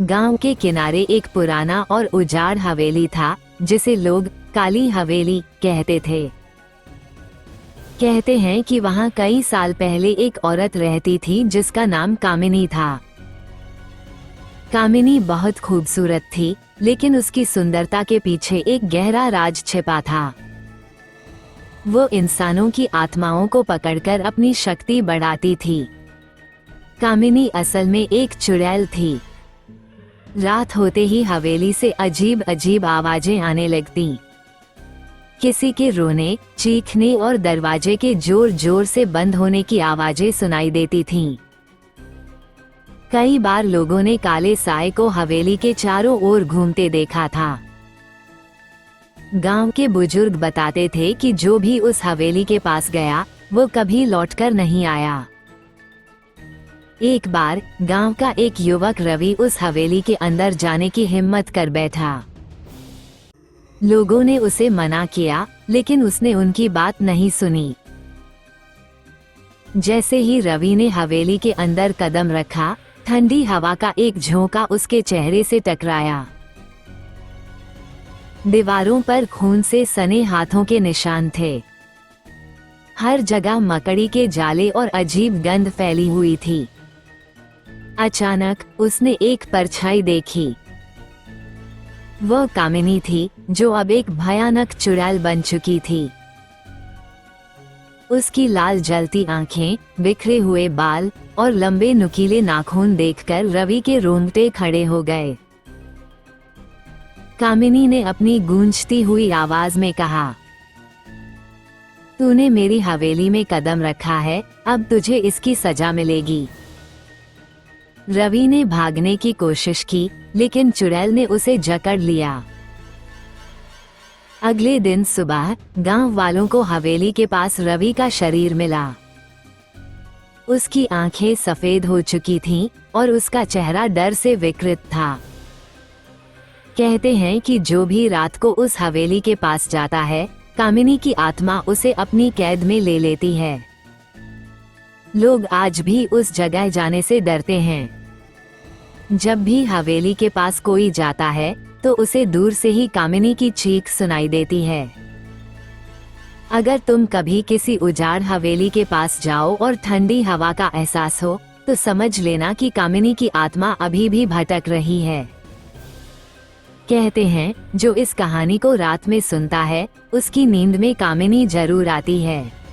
गांव के किनारे एक पुराना और उजाड़ हवेली था, जिसे लोग काली हवेली कहते थे। कहते हैं कि वहां कई साल पहले एक औरत रहती थी जिसका नाम कामिनी था। कामिनी बहुत खूबसूरत थी, लेकिन उसकी सुंदरता के पीछे एक गहरा राज छिपा था। वो इंसानों की आत्माओं को पकड़कर अपनी शक्ति बढ़ाती थी। कामिनी असल में एक चुड़ैल थी। रात होते ही हवेली से अजीब अजीब आवाजें आने लगती। किसी के रोने, चीखने और दरवाजे के जोर जोर से बंद होने की आवाजें सुनाई देती थीं। कई बार लोगों ने काले साए को हवेली के चारों ओर घूमते देखा था। गांव के बुजुर्ग बताते थे कि जो भी उस हवेली के पास गया, वो कभी लौटकर नहीं आया। एक बार गांव का एक युवक रवि उस हवेली के अंदर जाने की हिम्मत कर बैठा। लोगों ने उसे मना किया, लेकिन उसने उनकी बात नहीं सुनी। जैसे ही रवि ने हवेली के अंदर कदम रखा, ठंडी हवा का एक झोंका उसके चेहरे से टकराया। दीवारों पर खून से सने हाथों के निशान थे। हर जगह मकड़ी के जाले और अजीब गंध फैली हुई थी। अचानक उसने एक परछाई देखी। वह कामिनी थी, जो अब एक भयानक चुड़ैल बन चुकी थी। उसकी लाल जलती आंखें, बिखरे हुए बाल और लंबे नुकीले नाखून देखकर रवि के रोंगटे खड़े हो गए। कामिनी ने अपनी गूंजती हुई आवाज में कहा, तूने मेरी हवेली में कदम रखा है, अब तुझे इसकी सजा मिलेगी। रवि ने भागने की कोशिश की, लेकिन चुड़ैल ने उसे जकड़ लिया। अगले दिन सुबह गांव वालों को हवेली के पास रवि का शरीर मिला। उसकी आंखें सफेद हो चुकी थीं और उसका चेहरा डर से विकृत था। कहते हैं कि जो भी रात को उस हवेली के पास जाता है, कामिनी की आत्मा उसे अपनी कैद में ले लेती है। लोग आज भी उस जगह जाने से डरते हैं। जब भी हवेली के पास कोई जाता है, तो उसे दूर से ही कामिनी की चीख सुनाई देती है। अगर तुम कभी किसी उजाड़ हवेली के पास जाओ और ठंडी हवा का एहसास हो, तो समझ लेना कि कामिनी की आत्मा अभी भी भटक रही है। कहते हैं, जो इस कहानी को रात में सुनता है, उसकी नींद में कामिनी जरूर आती है।